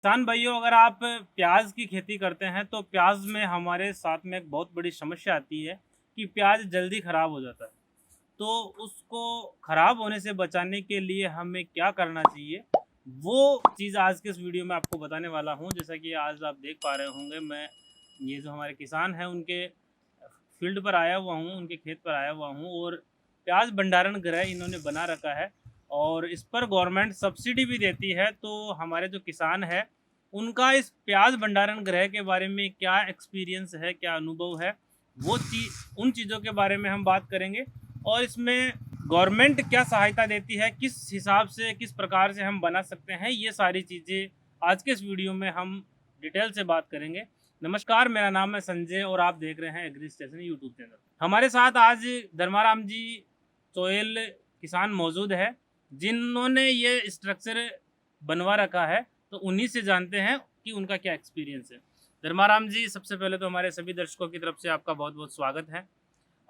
किसान भाइयों, अगर आप प्याज की खेती करते हैं तो प्याज में हमारे साथ में एक बहुत बड़ी समस्या आती है कि प्याज जल्दी ख़राब हो जाता है। तो उसको ख़राब होने से बचाने के लिए हमें क्या करना चाहिए, वो चीज़ आज के इस वीडियो में आपको बताने वाला हूँ। जैसा कि आज आप देख पा रहे होंगे, मैं ये जो हमारे किसान हैं उनके फील्ड पर आया हुआ हूँ, उनके खेत पर आया हुआ हूँ और प्याज भंडारण गृह इन्होंने बना रखा है और इस पर गवर्नमेंट सब्सिडी भी देती है। तो हमारे जो किसान है उनका इस प्याज भंडारण गृह के बारे में क्या एक्सपीरियंस है, क्या अनुभव है, वो उन चीज़ों के बारे में हम बात करेंगे और इसमें गवर्नमेंट क्या सहायता देती है, किस हिसाब से, किस प्रकार से हम बना सकते हैं, ये सारी चीज़ें आज के इस वीडियो में हम डिटेल से बात करेंगे। नमस्कार, मेरा नाम है संजय और आप देख रहे हैं एग्री स्टेशन यूट्यूब चैनल। हमारे साथ आज धर्माराम जी चोयल किसान मौजूद है जिन्होंने ये स्ट्रक्चर बनवा रखा है, तो उन्हीं से जानते हैं कि उनका क्या एक्सपीरियंस है। धर्माराम जी, सबसे पहले तो हमारे सभी दर्शकों की तरफ से आपका बहुत बहुत स्वागत है।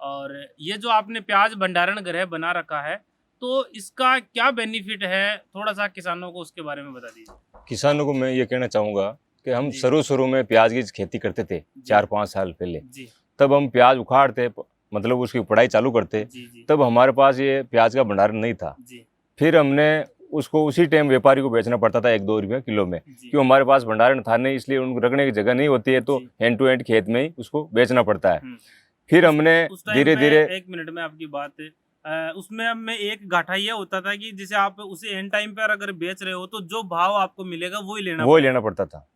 और ये जो आपने प्याज भंडारण गृह बना रखा है, तो इसका क्या बेनिफिट है, थोड़ा सा किसानों को उसके बारे में बता दीजिए। किसानों को मैं ये कहना चाहूँगा कि हम जी। शुरू में प्याज की खेती करते थे 4-5 साल पहले। जी तब हम प्याज उखाड़ते, मतलब उसकी पढ़ाई चालू करते, जी जी तब हमारे पास ये प्याज का भंडारण नहीं था। जी फिर हमने उसको उसी टाइम व्यापारी को बेचना पड़ता था 1-2 रुपये किलो में, जी क्यों हमारे पास भंडारण था नहीं, इसलिए उनको रखने की जगह नहीं होती है, तो जी। हैंड टू हैंड खेत में ही उसको बेचना पड़ता है। हम्म। फिर हमने उस टाइम धीरे में धीरे, एक मिनट में आपकी बात उसमें अब में एक घाटा ये होता था कि जैसे आप उसे एंड टाइम पर अगर बेच रहे हो तो जो भाव आपको मिलेगा वो ही लेना पड़ता था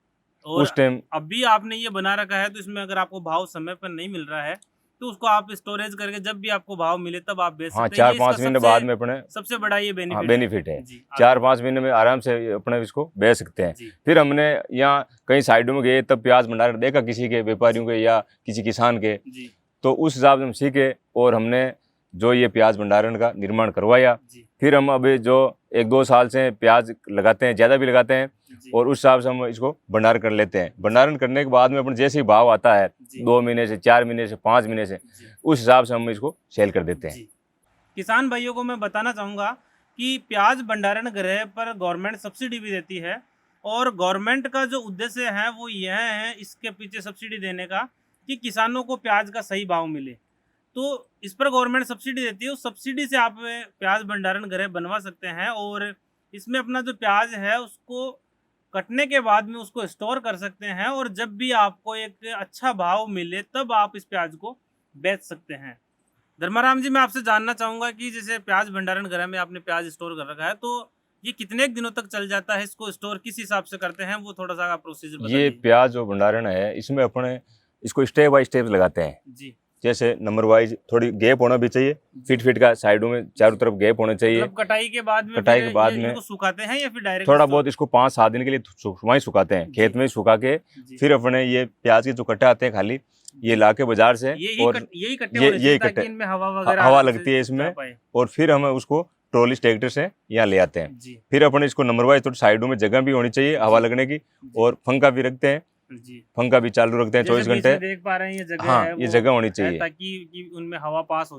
और उस टाइम। अभी आपने ये बना रखा है तो इसमें अगर आपको भाव समय पर नहीं मिल रहा है तो उसको आप स्टोरेज करके जब भी आपको भाव मिले तब आप बेच हाँ, सकते हैं। ये 4-5 इसका महीने बाद में अपने सबसे बड़ा ये बेनिफिट है। जी, 4-5 महीने में आराम से अपने इसको बेच सकते हैं। जी फिर हमने यहाँ कई साइडों में गए, तब प्याज भंडारण देखा किसी के व्यापारियों के या किसी किसान के, जी तो उस हिसाब से हम सीखे और हमने जो ये प्याज भंडारण का निर्माण करवाया। जी फिर हम अभी जो 1-2 साल से प्याज लगाते हैं, ज़्यादा भी लगाते हैं, जी और उस हिसाब से हम इसको भंडारण कर लेते हैं। भंडारण करने के बाद में अपन जैसे ही भाव आता है, जी 2 महीने से, 4 महीने से, 5 महीने से, जी उस हिसाब से हम इसको सेल कर देते हैं। जी। किसान भाइयों को मैं बताना चाहूँगा कि प्याज भंडारण गृह पर गवर्नमेंट सब्सिडी भी देती है और गवर्नमेंट का जो उद्देश्य है वो यह है इसके पीछे सब्सिडी देने का कि किसानों को प्याज का सही भाव मिले। तो इस पर गवर्नमेंट सब्सिडी देती है, उस सब्सिडी से आप प्याज भंडारण गृह बनवा सकते हैं और इसमें अपना जो प्याज है उसको कटने के बाद में उसको स्टोर कर सकते हैं और जब भी आपको एक अच्छा भाव मिले तब आप इस प्याज को बेच सकते हैं। धर्माराम जी, मैं आपसे जानना चाहूँगा कि जैसे प्याज भंडारण गृह में आपने प्याज स्टोर कर रखा है, तो ये कितने दिनों तक चल जाता है, इसको स्टोर किस हिसाब से करते हैं, वो थोड़ा सा प्रोसीजर बता ये दीजिए। प्याज जो भंडारण है, इसमें अपने इसको स्टेप बाय स्टेप लगाते हैं। जी जैसे नंबर वाइज थोड़ी गैप होना भी चाहिए, फीट का साइडों में चारों तरफ गैप होना चाहिए। मतलब कटाई के बाद में कटाई फिर के बाद ये में इनको सुखाते हैं या फिर डायरेक्ट थोड़ा बहुत इसको 5-7 दिन के लिए वहीं सुखाते हैं, जी। खेत में ही सुखा के। जी फिर अपने ये प्याज के जो कट्टे आते हैं खाली, ये लाके बाजार से, और यही कट्टे होने चाहिए ताकि इनमें हवा वगैरह हवा आराम से लगती है इसमें, जा पाए। और फिर हम उसको ट्रॉली ट्रैक्टर से यहाँ ले आते हैं। जी फिर अपने इसको नंबर वाइज थोड़ी साइडों में जगह भी होनी चाहिए हवा लगने की, और पंखा भी रखते हैं, जी पंखा भी चालू रखते हैं 24 घंटे। देख पा रहे हैं ये जगह हाँ, है, ये वो जगह होनी है चाहिए ताकि कि उनमें हवा पास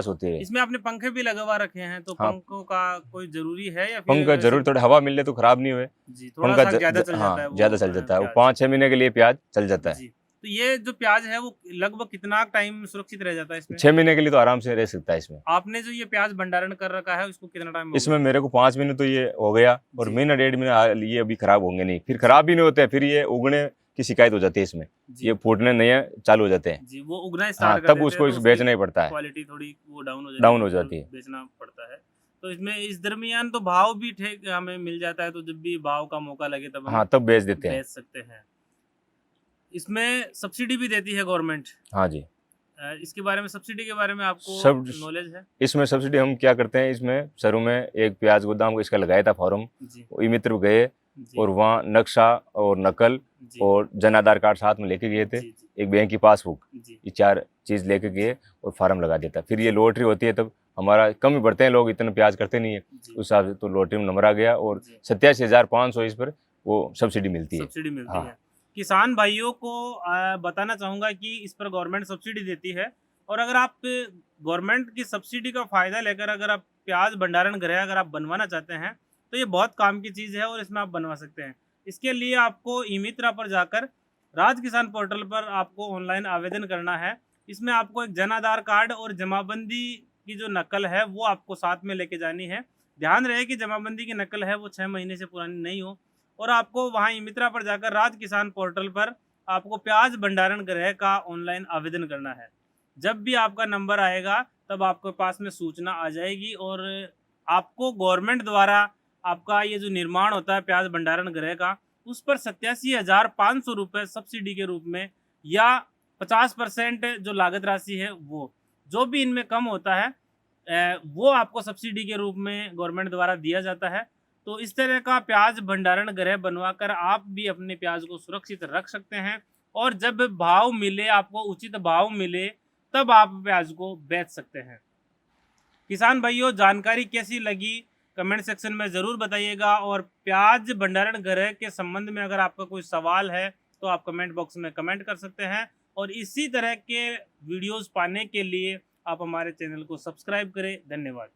होती है। इसमें आपने पंखे भी लगवा रखे हैं, तो हाँ। पंखों का कोई जरूरी है या फिर पंखा जरूर, थोड़ी हवा मिल जाए तो खराब नहीं हुए। जी, थोड़ा पंखा सा ज्यादा चल जाता है, हाँ, ज्यादा चल जाता है, वो प्याज। 5-6 महीने के लिए प्याज चल जाता है। जी, तो ये जो प्याज है वो लगभग कितना टाइम सुरक्षित रह जाता है इसमें? 6 महीने के लिए तो आराम से रह सकता है इसमें। आपने जो ये प्याज भंडारण कर रखा है उसको कितना टाइम इसमें मेरे को 5 महीने तो ये हो गया, और जी। महीना 1.5 महीने ये अभी खराब होंगे नहीं, फिर खराब भी नहीं होते, फिर ये उगने की शिकायत हो जाती है इसमें, ये फूटने नए चालू हो जाते हैं। जी, वो उगना हाँ, स्टार्ट कर तब देते उसको हैं इस तो बेचना ही पड़ता है, क्वालिटी थोड़ी वो डाउन हो जाती है। बेचना पड़ता है। तो इसमें इस दरमियान तो भाव भी ठीक हमें मिल जाता है, तो जब भी भाव का मौका लगे तब हम हाँ, तब बेच देते हैं। बेच सकते हैं। इसमें सब्सिडी भी देती है गवर्नमेंट। हाँ जी, इसके बारे में, सब्सिडी के बारे में आपको सब नॉलेज है? इसमें सब्सिडी हम क्या करते हैं, इसमें शुरू में एक प्याज गोदाम को इसका लगाया था फॉर्म, जी ई मित्र गए जी और वहाँ नक्शा और नकल जी और जन आधार कार्ड साथ में लेके गए थे, जी एक बैंक की पासबुक, जी ये 4 चीज़ लेके गए और फार्म लगा देता। फिर ये लॉटरी होती है, तब हमारा कम ही भरते हैं लोग, इतना प्याज करते नहीं है जी उस हिसाब से, तो लॉटरी में नंबर आ गया और जी 87,500 इस पर वो सब्सिडी मिलती है। सब्सिडी मिलती हाँ। है। किसान भाइयों को बताना चाहूँगा कि इस पर गवर्नमेंट सब्सिडी देती है, और अगर आप गवर्नमेंट की सब्सिडी का फ़ायदा लेकर अगर आप प्याज भंडारण गृह अगर आप बनवाना चाहते हैं, तो ये बहुत काम की चीज़ है और इसमें आप बनवा सकते हैं। इसके लिए आपको ई मित्रा पर जाकर राज किसान पोर्टल पर आपको ऑनलाइन आवेदन करना है। इसमें आपको एक जन आधार कार्ड और जमाबंदी की जो नकल है वो आपको साथ में लेके जानी है। ध्यान रहे कि जमाबंदी की नकल है वो 6 महीने से पुरानी नहीं हो, और आपको वहाँ ई मित्रा पर जाकर राज किसान पोर्टल पर आपको प्याज भंडारण गृह का ऑनलाइन आवेदन करना है। जब भी आपका नंबर आएगा तब आपके पास में सूचना आ जाएगी, और आपको गवर्नमेंट द्वारा आपका ये जो निर्माण होता है प्याज भंडारण गृह का, उस पर 87,500 रुपये सब्सिडी के रूप में, या 50% जो लागत राशि है वो, जो भी इनमें कम होता है वो आपको सब्सिडी के रूप में गवर्नमेंट द्वारा दिया जाता है। तो इस तरह का प्याज भंडारण गृह बनवाकर आप भी अपने प्याज को सुरक्षित रख सकते हैं, और जब भाव मिले, आपको उचित भाव मिले, तब आप प्याज को बेच सकते हैं। किसान भाइयों, जानकारी कैसी लगी कमेंट सेक्शन में ज़रूर बताइएगा, और प्याज भंडारण गृह के संबंध में अगर आपका कोई सवाल है तो आप कमेंट बॉक्स में कमेंट कर सकते हैं, और इसी तरह के वीडियोस पाने के लिए आप हमारे चैनल को सब्सक्राइब करें। धन्यवाद।